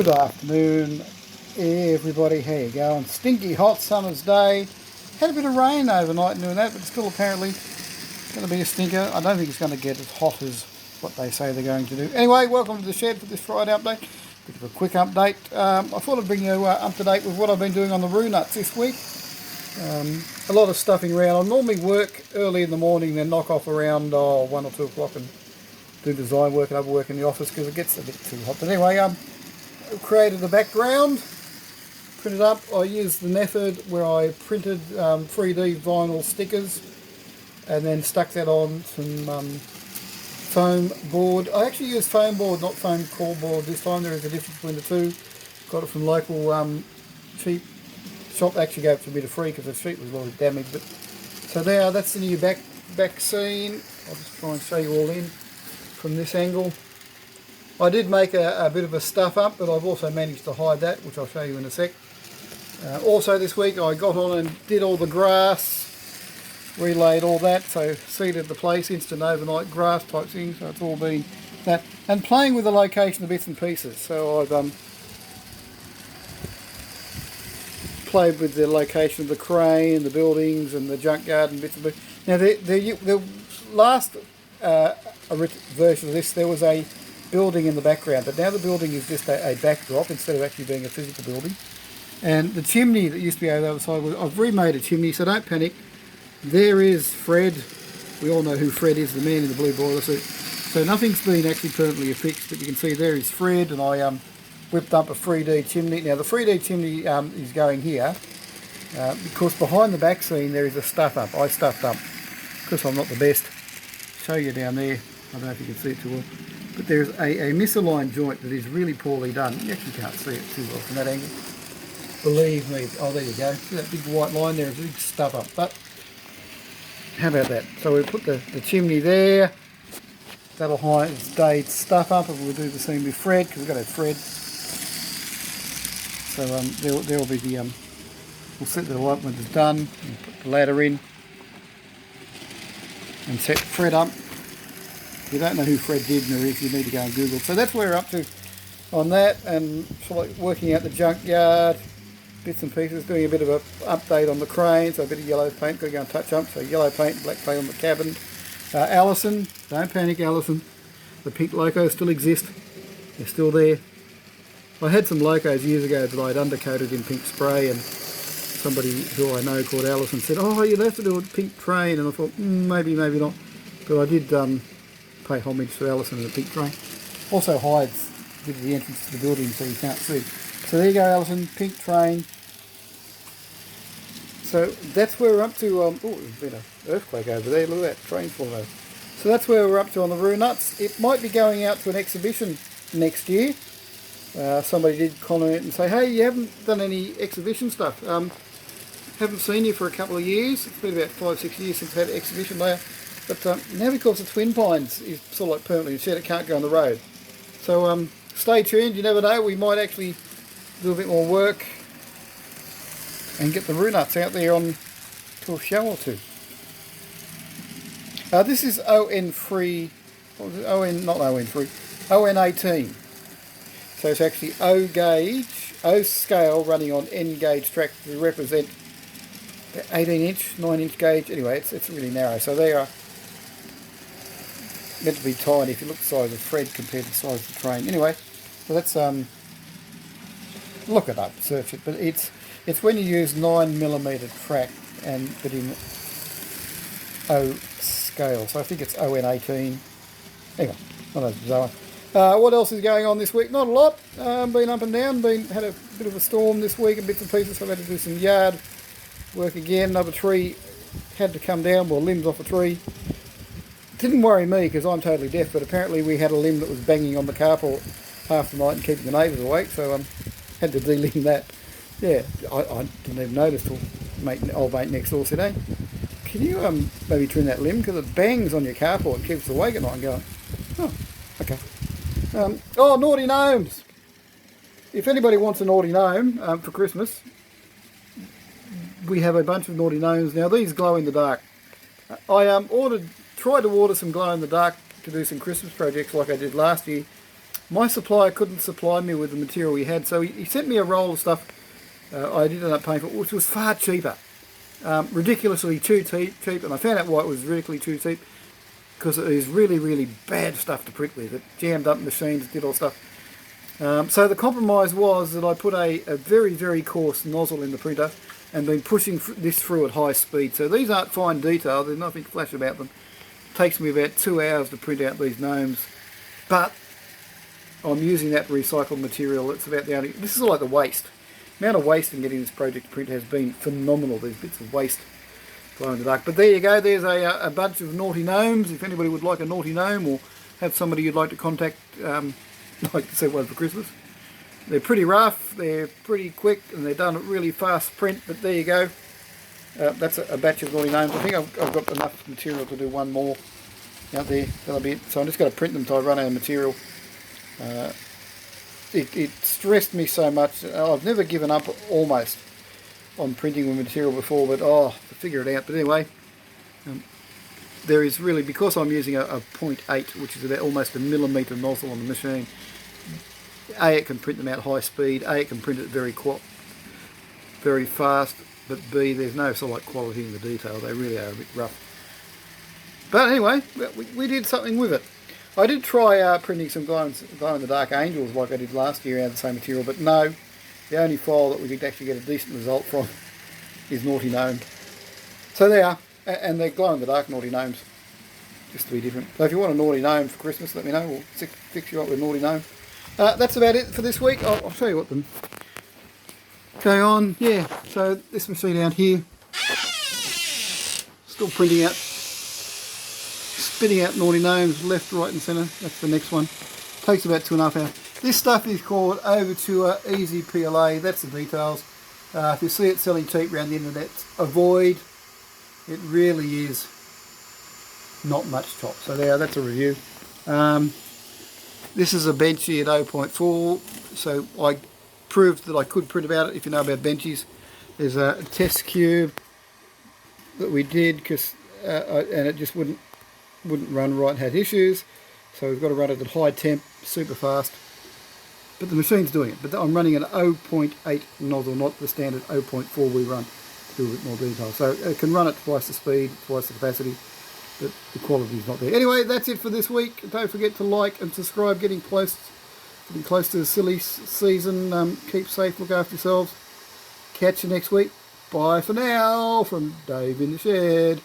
Good afternoon, everybody. How you going? Stinky hot summer's day. Had a bit of rain overnight and doing that, but still apparently going to be a stinker. I don't think it's going to get as hot as what they say they're going to do. Anyway, welcome to the shed for this Friday update. Bit of a quick update. I thought I'd bring you up to date with what I've been doing on the roo nuts this week. A lot of stuffing around. I normally work early in the morning, then knock off around 1 or 2 o'clock and do design work and other work in the office because it gets a bit too hot. But anyway, created the background, printed up. I used the method where I printed 3D vinyl stickers and then stuck that on some foam board. I actually used foam board, not foam core board this time. There is a difference between the two. Got it from local cheap shop. Actually gave it to me for free because the sheet was a little bit damaged. But so there, that's the new back scene. I'll just try and show you all in from this angle. I did make a bit of a stuff up, but I've also managed to hide that, which I'll show you in a sec. Also this week I got on and did all the grass, relayed all that, so seeded the place, instant overnight grass type thing, so it's all been that. And playing with the location of bits and pieces, so I've played with the location of the crane, the buildings and the junkyard and bits and pieces. Now the last version of this, there was a building in the background, but now the building is just a backdrop instead of actually being a physical building. And the chimney that used to be over the other side, I've remade a chimney, so don't panic. There is Fred. We all know who Fred is, the man in the blue boiler suit. So nothing's been actually permanently affixed, but you can see there is Fred, and I whipped up a 3D chimney. Now the 3D chimney is going here because behind the back scene there is a stuff up. I stuffed up because I'm not the best. Show you down there. I don't know if you can see it too well. But there's a misaligned joint that is really poorly done. You actually can't see it too well from that angle. Believe me. Oh, there you go. See that big white line there? It's a big stuff up. But how about that? So we put the chimney there. That'll hide stay stuff up, and we'll do the same with Fred because we've got to have Fred. So there will be the we'll set the light when it's done. And put the ladder in and set Fred up. If you don't know who Fred Dibner is, you need to go and Google. So that's where we're up to on that, and sort of like working out the junkyard, bits and pieces, doing a bit of an update on the crane, so a bit of yellow paint, got to go and touch up, so yellow paint, black paint on the cabin. Allison, don't panic Allison, the pink locos still exist, they're still there. I had some locos years ago that I'd undercoated in pink spray, and somebody who I know called Allison said, oh, you'll have to do a pink train, and I thought, maybe not, but I did pay homage to Allison and the pink train. Also hides a bit of the entrance to the building so you can't see. So there you go, Allison, pink train. So that's where we're up to. Oh, there's been an earthquake over there. Look at that train falling over. So that's where we're up to on the roo nuts. It might be going out to an exhibition next year. Somebody did comment and say, hey, you haven't done any exhibition stuff. Haven't seen you for a couple of years. It's been about 5-6 years since I had an exhibition there. But now because the Twin Pines is sort of like permanently shed, it can't go on the road. So stay tuned, you never know, we might actually do a bit more work and get the roo nuts out there on to a show or two. This is ON3, what was it? Not ON3, ON18. So it's actually O gauge, O scale running on N gauge track to represent 18 inch, 9 inch gauge. Anyway, it's really narrow. So they are meant to be tiny if you look at the size of Fred compared to the size of the train. Anyway, so that's look it up, search it. But it's when you use 9mm track but in O scale. So I think it's ON18. Anyway, not as bizarre. What else is going on this week? Not a lot. Been up and down. Had a bit of a storm this week and bits and pieces. So I've had to do some yard work again. Another tree had to come down. Well, limbs off a tree. Didn't worry me because I'm totally deaf, but apparently we had a limb that was banging on the carport half the night and keeping the neighbours awake, so had to delimb that. Yeah, I didn't even notice till old mate next door said, hey, can you maybe trim that limb because it bangs on your carport and keeps us awake at night, and going, oh, okay. Naughty gnomes! If anybody wants a naughty gnome for Christmas, we have a bunch of naughty gnomes now. These glow in the dark. I tried to order some glow in the dark to do some Christmas projects like I did last year, My supplier couldn't supply me with the material he had, so he sent me a roll of stuff I did end up paying for, which was far cheaper. Ridiculously too cheap, and I found out why it was ridiculously too cheap, because it is really, really bad stuff to print with. It jammed up machines, did all stuff. So the compromise was that I put a very, very coarse nozzle in the printer and been pushing this through at high speed. So these aren't fine detail, there's nothing flash about them. It takes me about 2 hours to print out these gnomes, but I'm using that recycled material. It's about the only, this is like the waste. The amount of waste in getting this project to print has been phenomenal. These bits of waste glow in the dark. But there you go, there's a bunch of naughty gnomes. If anybody would like a naughty gnome, or have somebody you'd like to contact, like to send one for Christmas. They're pretty rough, they're pretty quick, and they're done at really fast print, but there you go. That's a batch of naughty gnomes. I think I've got enough material to do one more out there. That'll be it. So I'm just going to print them until I run out of material. It stressed me so much. I've never given up almost on printing with material before, but to figure it out. But anyway, there is really, because I'm using a 0.8, which is about almost a millimetre nozzle on the machine, A, it can print them out high speed, A, it can print it very fast, but B, there's no sort of like quality in the detail. They really are a bit rough. But anyway, we did something with it. I did try printing some glow-in-the-dark angels like I did last year out of the same material, but no, the only file that we could actually get a decent result from is Naughty Gnome. So they are, and they're glow-in-the-dark Naughty Gnomes, just to be different. So if you want a Naughty Gnome for Christmas, let me know, we'll fix you up with a Naughty Gnome. That's about it for this week. I'll show you what them go on. Yeah, so this machine out here, still printing out, spitting out Naughty Gnomes left, right and centre. That's the next one. Takes about 2.5 hours. This stuff is called Overture Easy PLA. That's the details. If you see it selling cheap around the internet, avoid. It really is not much top. So there, that's a review. This is a Benchy at 0.4. So I proved that I could print about it. If you know about Benchies, there's a test cube that we did, because and it just wouldn't run right, had issues, so we've got to run it at high temp, super fast, but the machine's doing it. But I'm running an 0.8 nozzle, not the standard 0.4 we run, to do a bit more detail. So it can run at twice the speed, twice the capacity, but the quality's not there. Anyway, that's it for this week. Don't forget to like and subscribe. Getting close to the silly season. Keep safe, look after yourselves. Catch you next week. Bye for now from Dave in the Shed.